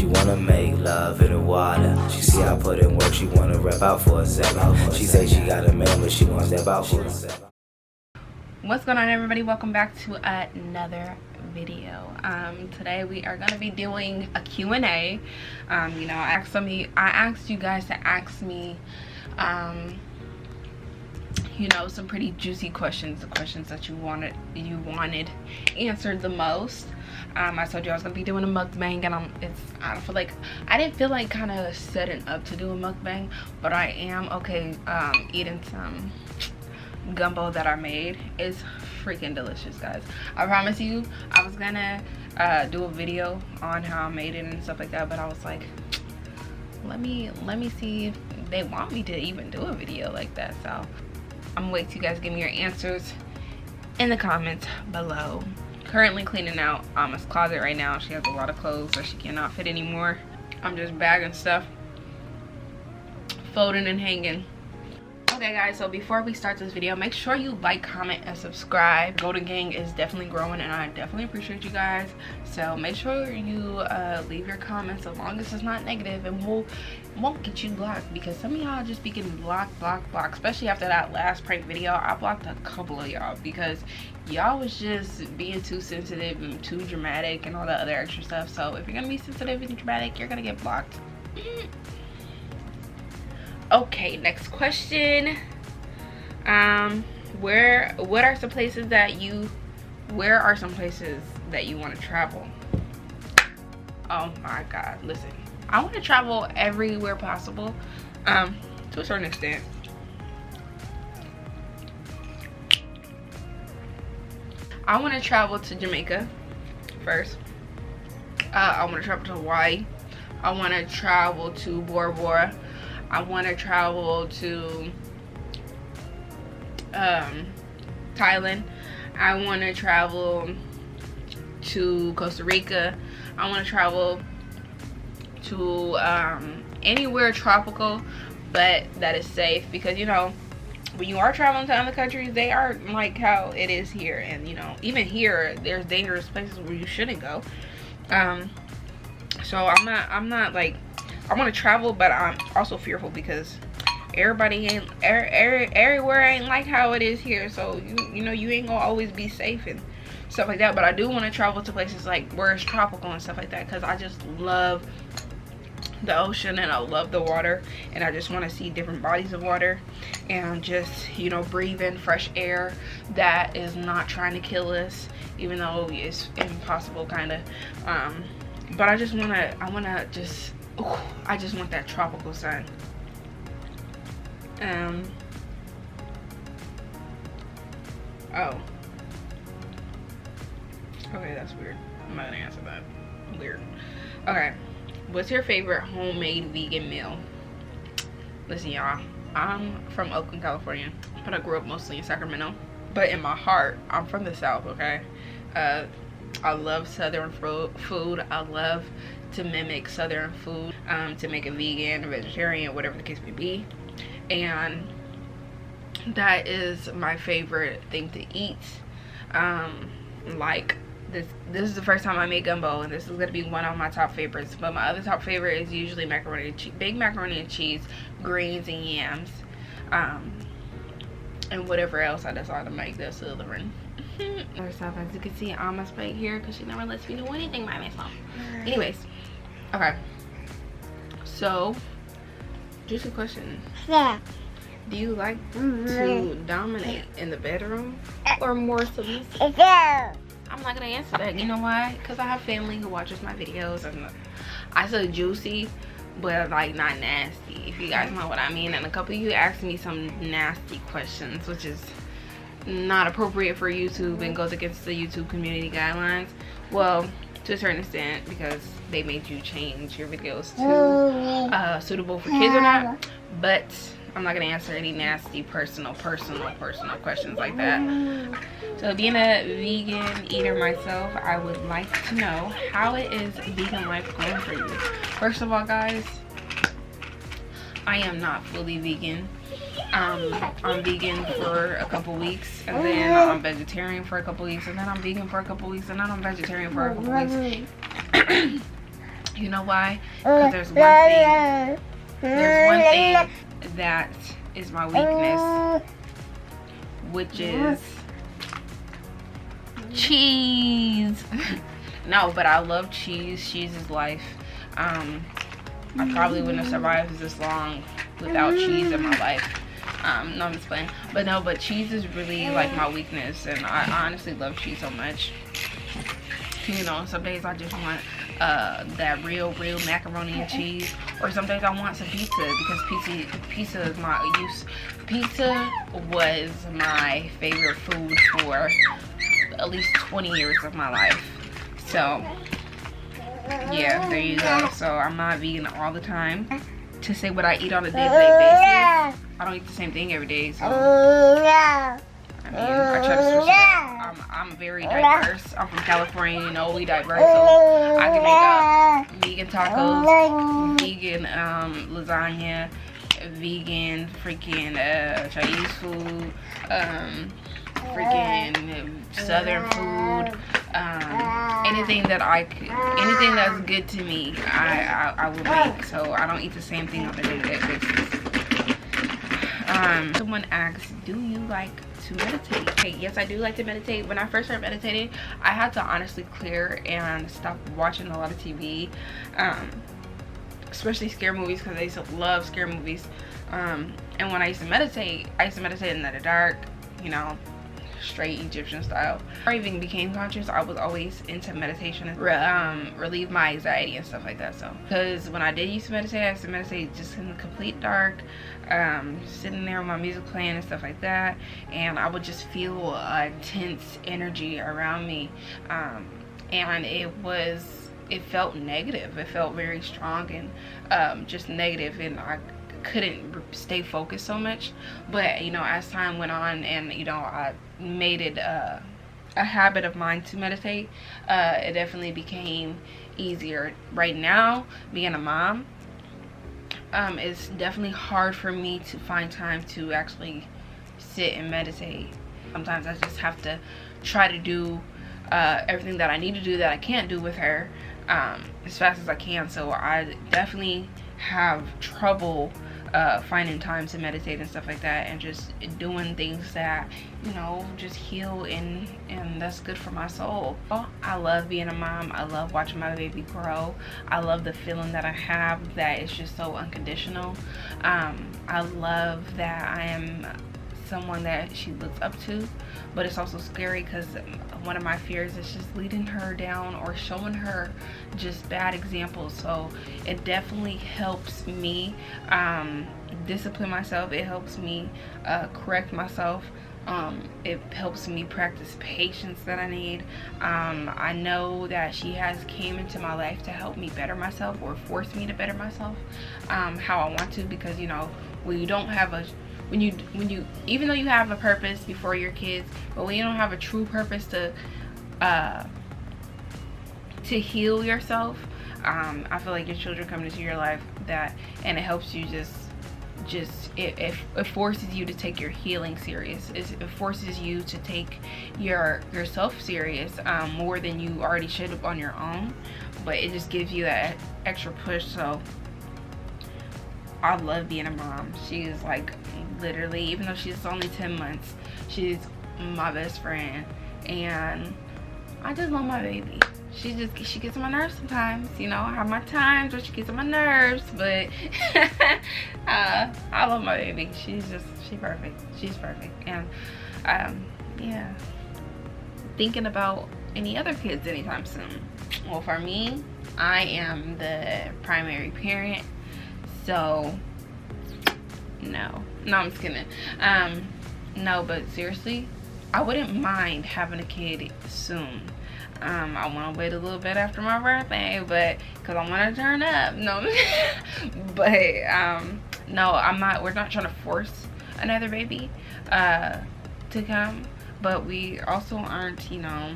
wanna make love in the water. She see I put in work, she wanna rap out for a second. She say she got a man, but she wants step out for a second. What's going on, everybody? Welcome back to another video. Today we are going to be doing a Q&A. You know, I asked you guys to ask me you know, some pretty juicy questions, the questions that you wanted answered the most. I told you I was gonna be doing a mukbang, and I didn't feel like kind of setting up to do a mukbang, but I am eating some gumbo that I made. Is freaking delicious, guys. I promise you, I was gonna do a video on how I made it and stuff like that, but I was like, let me see if they want me to even do a video like that. So I'm gonna wait till you guys give me your answers in the comments below. Currently cleaning out Alma's closet right now. She has a lot of clothes that she cannot fit anymore. I'm just bagging stuff, folding and hanging. Okay guys, so before we start this video, make sure you like, comment, and subscribe. Golden Gang is definitely growing, and I definitely appreciate you guys. So make sure you leave your comments, as long as it's not negative, and won't get you blocked, because some of y'all just be getting blocked, especially after that last prank video. I blocked a couple of y'all because y'all was just being too sensitive and too dramatic and all that other extra stuff. So if you're gonna be sensitive and dramatic, you're gonna get blocked. Okay, next question. Where are some places that you want to travel? Oh my god, listen, I want to travel everywhere possible, to a certain extent. I want to travel to Jamaica first. I want to travel to Hawaii. I want to travel to Bora Bora. I want to travel to Thailand. I want to travel to Costa Rica. I want to travel to anywhere tropical, but that is safe, because you know, when you are traveling to other countries, they are like how it is here, and you know, even here there's dangerous places where you shouldn't go. So I'm not like, I want to travel, but I'm also fearful because everywhere ain't like how it is here. So you know, you ain't gonna always be safe and stuff like that. But I do want to travel to places like where it's tropical and stuff like that, because I just love the ocean and I love the water, and I just want to see different bodies of water and just, you know, breathe in fresh air that is not trying to kill us, even though it's impossible kind of. But I just want that tropical sun. Oh. Okay, that's weird. I'm not gonna answer that. Weird. Okay. What's your favorite homemade vegan meal? Listen, y'all. I'm from Oakland, California, but I grew up mostly in Sacramento. But in my heart, I'm from the South, okay? I love Southern food. I love to mimic Southern food, to make it vegan or vegetarian, whatever the case may be, and that is my favorite thing to eat. Like this is the first time I made gumbo, and this is gonna be one of my top favorites. But my other top favorite is usually macaroni and cheese, big macaroni and cheese, greens and yams, and whatever else I decide to make. That's the other one. First off, as you can see, Alma's right here because she never lets me do anything by myself. Anyways, okay. So, juicy question. Yeah. Do you like to dominate in the bedroom or more submissive? Yeah. I'm not gonna answer that. You know why? Because I have family who watches my videos, and I said juicy, but like not nasty, if you guys know what I mean. And a couple of you asked me some nasty questions, which is not appropriate for YouTube and goes against the YouTube community guidelines. Well, to a certain extent, because they made you change your videos to suitable for kids or not. But I'm not gonna answer any nasty personal questions like that. So, being a vegan eater myself, I would like to know, how is vegan life going for you? First of all, guys, I am not fully vegan. I'm vegan for a couple weeks, and then I'm vegetarian for a couple weeks, and then I'm vegan for a couple weeks, and then I'm vegetarian for a couple weeks. You know why? Because there's one thing that is my weakness, which is cheese. No, but I love cheese. Cheese is life. I probably wouldn't have survived this long without cheese in my life. No, I'm just playing. But cheese is really like my weakness, and I honestly love cheese so much. You know, some days I just want that real macaroni and cheese, or some days I want some pizza, because pizza is pizza was my favorite food for at least 20 years of my life. So yeah, there you go. So I'm not vegan all the time. To say what I eat on a day-to-day basis, I don't eat the same thing every day. So I mean, I try to switch it up. I'm very diverse. I'm from California, you know, we diverse. So I can make vegan tacos, vegan lasagna, vegan freaking Chinese food, freaking southern food, anything that's good to me, I will make. So I don't eat the same thing on a day-to-day basis. Someone asks, do you like to meditate? Okay, yes, I do like to meditate. When I first started meditating, I had to honestly clear and stop watching a lot of TV, especially scare movies, because I used to love scare movies. And when I used to meditate in the dark, you know, straight Egyptian style. Before I even became conscious, I was always into meditation, relieve my anxiety and stuff like that. So because when I did used to meditate, I used to meditate just in the complete dark, sitting there with my music playing and stuff like that, and I would just feel intense energy around me, and it felt negative. It felt very strong and just negative, and I couldn't stay focused so much. But you know, as time went on, and you know, I made it a habit of mine to meditate, it definitely became easier. Right now, being a mom, it's definitely hard for me to find time to actually sit and meditate. Sometimes I just have to try to do everything that I need to do that I can't do with her as fast as I can. So I definitely have trouble finding time to meditate and stuff like that, and just doing things that, you know, just heal and that's good for my soul. I love being a mom. I love watching my baby grow. I love the feeling that I have that it's just so unconditional. I love that I am someone that she looks up to, but it's also scary because one of my fears is just leading her down or showing her just bad examples. So it definitely helps me discipline myself. It helps me correct myself. It helps me practice patience that I need. I know that she has came into my life to help me better myself, or force me to better myself how I want to, because you know, when you don't have a when you even though you have a purpose before your kids, but when you don't have a true purpose to heal yourself, I feel like your children come into your life and it helps you it forces you to take your healing serious. It forces you to take yourself serious more than you already should have on your own, but it just gives you that extra push. So I love being a mom. She is like literally, even though she's only 10 months, she's my best friend, and I just love my baby. She gets on my nerves sometimes, you know. I have my times where she gets on my nerves, but I love my baby. She's perfect. She's perfect. And yeah, thinking about any other kids anytime soon. Well, for me, I am the primary parent, so no, I'm just kidding. No, but seriously, I wouldn't mind having a kid soon. I want to wait a little bit after my birthday, but because I want to turn up. No, but no, I'm not. We're not trying to force another baby to come, but we also aren't, you know.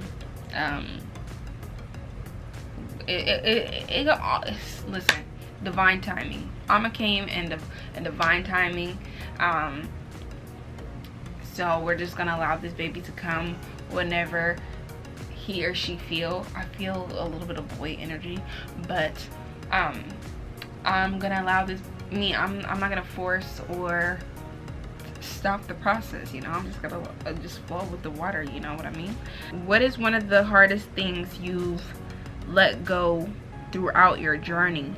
Listen, divine timing. Alma came in divine timing. So we're just gonna allow this baby to come whenever he or she feel. I feel a little bit of boy energy, but I'm gonna allow this I'm not gonna force or stop the process, you know. I'm just gonna just flow with the water, you know what I mean? What is one of the hardest things you've let go throughout your journey?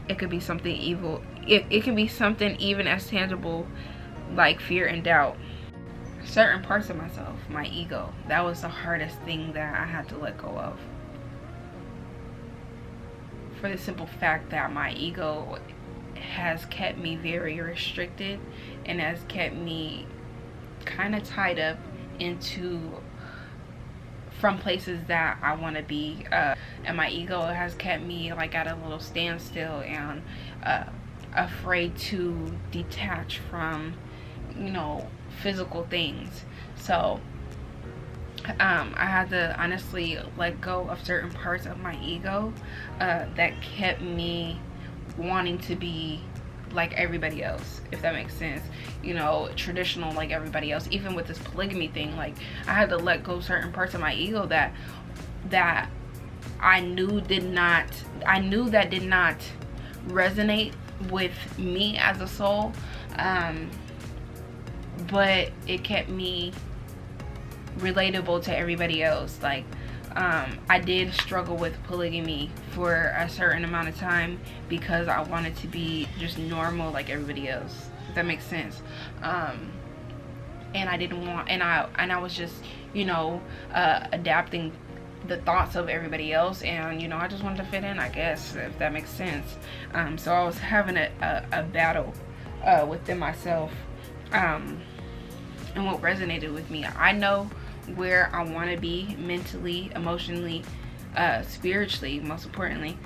It could be something evil. It can be something even as tangible like fear and doubt. Certain parts of myself, my ego, that was the hardest thing that I had to let go of, for the simple fact that my ego has kept me very restricted and has kept me kind of tied up into from places that I want to be, and my ego has kept me like at a little standstill and afraid to detach from, you know, physical things. So I had to honestly let go of certain parts of my ego that kept me wanting to be like everybody else, if that makes sense, you know, traditional like everybody else. Even with this polygamy thing, like I had to let go of certain parts of my ego that I knew did not resonate with me as a soul, but it kept me relatable to everybody else. Like I did struggle with polygamy for a certain amount of time because I wanted to be just normal like everybody else, if that makes sense. And I didn't want, and I was just, you know, adapting the thoughts of everybody else, and you know, I just wanted to fit in, I guess, if that makes sense. So I was having a battle within myself, and what resonated with me. I know where I want to be mentally, emotionally, spiritually, most importantly.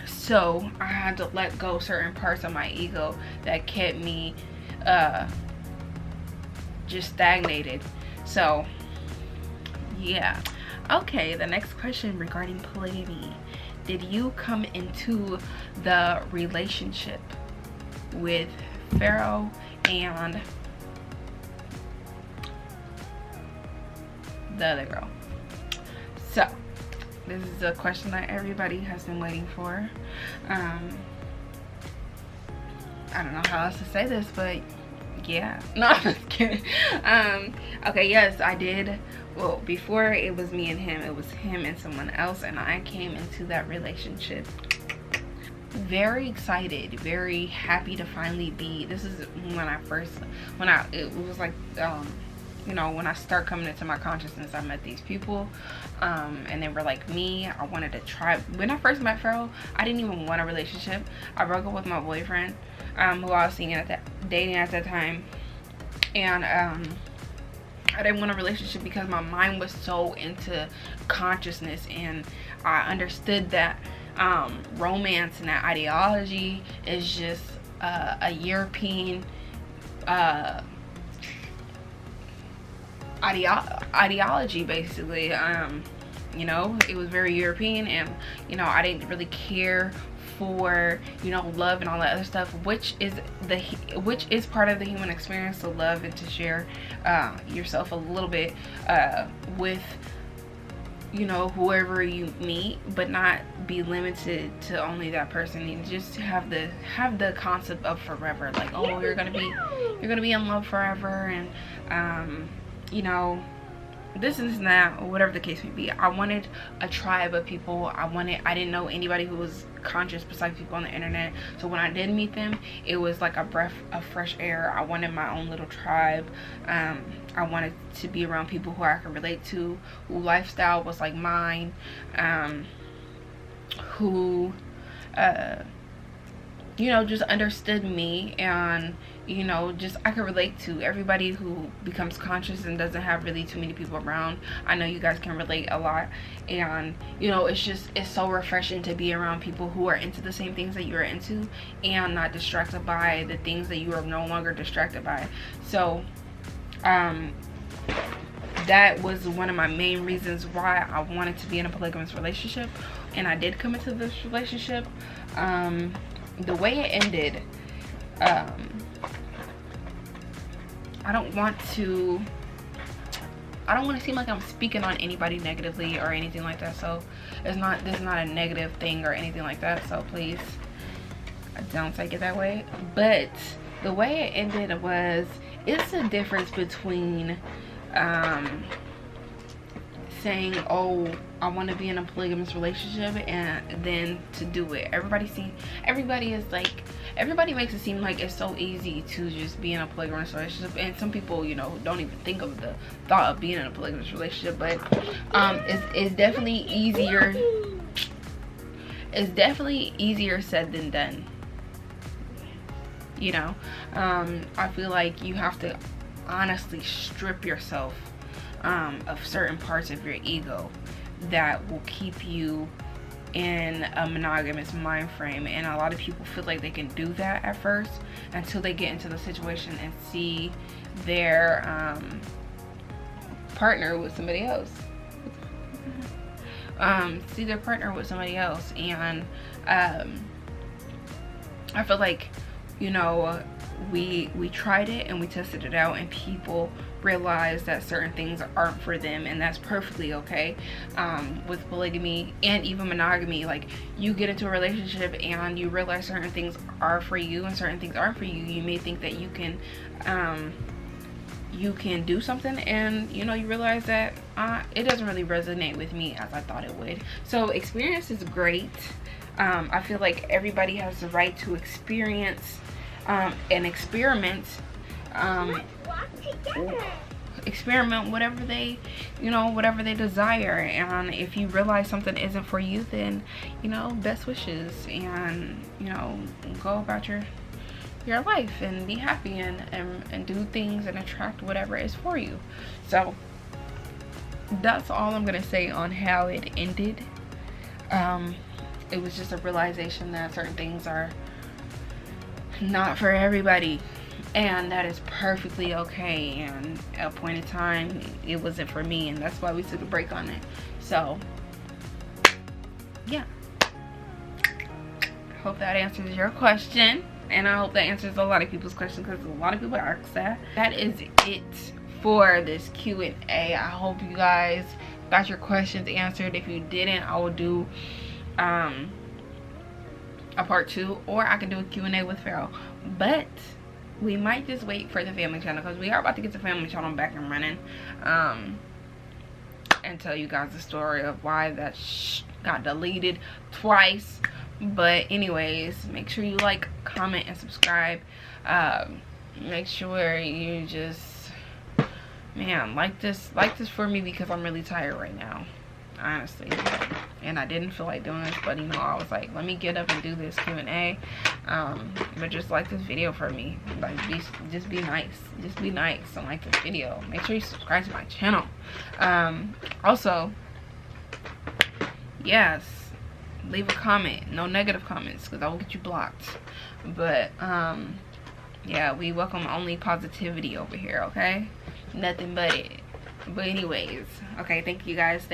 So I had to let go certain parts of my ego that kept me just stagnated. So yeah. Okay, the next question regarding polygamy. Did you come into the relationship with Pharaoh and the other girl? So this is a question that everybody has been waiting for. I don't know how else to say this, but yeah, no, I'm just kidding. Okay, yes, I did. Well, before it was me and him, it was him and someone else, and I came into that relationship very excited, very happy to finally be. This is when it was like, you know, when I start coming into my consciousness, I met these people, and they were like me. I wanted to try. When I first met Pharaoh, I didn't even want a relationship. I broke up with my boyfriend, who I was dating at that time, and I didn't want a relationship because my mind was so into consciousness, and I understood that romance and that ideology is just a European ideology, basically. You know, it was very European, and you know, I didn't really care for, you know, love and all that other stuff, which is part of the human experience, to love and to share yourself a little bit with, you know, whoever you meet, but not be limited to only that person. And just have the concept of forever, like, oh, you're gonna be in love forever, and you know, this and that, or whatever the case may be. I wanted a tribe of people. I didn't know anybody who was conscious besides people on the internet. So when I did meet them, it was like a breath of fresh air. I wanted my own little tribe. I wanted to be around people who I could relate to, who lifestyle was like mine, who you know, just understood me, and you know, just I could relate to. Everybody who becomes conscious and doesn't have really too many people around, I know you guys can relate a lot, and you know, it's so refreshing to be around people who are into the same things that you are into, and not distracted by the things that you are no longer distracted by. So that was one of my main reasons why I wanted to be in a polygamous relationship, and I did come into this relationship. The way it ended, I don't want to I don't want to seem like I'm speaking on anybody negatively or anything like that. So this is not a negative thing or anything like that. So please don't take it that way. But the way it ended was, it's a difference between saying, oh, I want to be in a polygamous relationship, and then to do it. Everybody makes it seem like it's so easy to just be in a polygamous relationship, and some people, you know, don't even think of the thought of being in a polygamous relationship. But it's definitely easier. It's definitely easier said than done. You know, I feel like you have to honestly strip yourself of certain parts of your ego that will keep you in a monogamous mind frame. And a lot of people feel like they can do that at first until they get into the situation and see their partner with somebody else. And I feel like, you know, we tried it and we tested it out, and people realize that certain things aren't for them, and that's perfectly okay. With polygamy and even monogamy, like, you get into a relationship and you realize certain things are for you and certain things aren't for you. You may think that you can do something, and you know, you realize that it doesn't really resonate with me as I thought it would. So experience is great. I feel like everybody has the right to experience and experiment whatever they, you know, whatever they desire. And if you realize something isn't for you, then, you know, best wishes, and, you know, go about your life and be happy and do things and attract whatever is for you. So that's all I'm gonna say on how it ended. It was just a realization that certain things are not for everybody, and that is perfectly okay. And at a point in time, it wasn't for me, and that's why we took a break on it. So yeah, I hope that answers your question, and I hope that answers a lot of people's questions, because a lot of people ask that. That is it for this Q&A. I hope you guys got your questions answered. If you didn't, I will do a part 2, or I can do a Q&A with Pharaoh. But we might just wait for the family channel, because we are about to get the family channel back and running, and tell you guys the story of why that got deleted twice. But anyways, make sure you like, comment, and subscribe. Make sure you just, man, like this for me, because I'm really tired right now, honestly. And I didn't feel like doing this, but you know, I was like, let me get up and do this Q&A. But just like this video for me. Like, just be nice and like this video. Make sure you subscribe to my channel. Also, yes, leave a comment. No negative comments, because I will get you blocked. But yeah, we welcome only positivity over here, okay? Nothing but it. But anyways, okay, thank you guys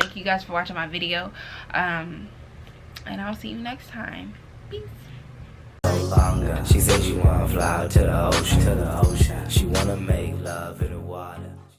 for watching my video, and I'll see you next time. Peace. She said she wanna fly out to the ocean. She wanna make love in the water.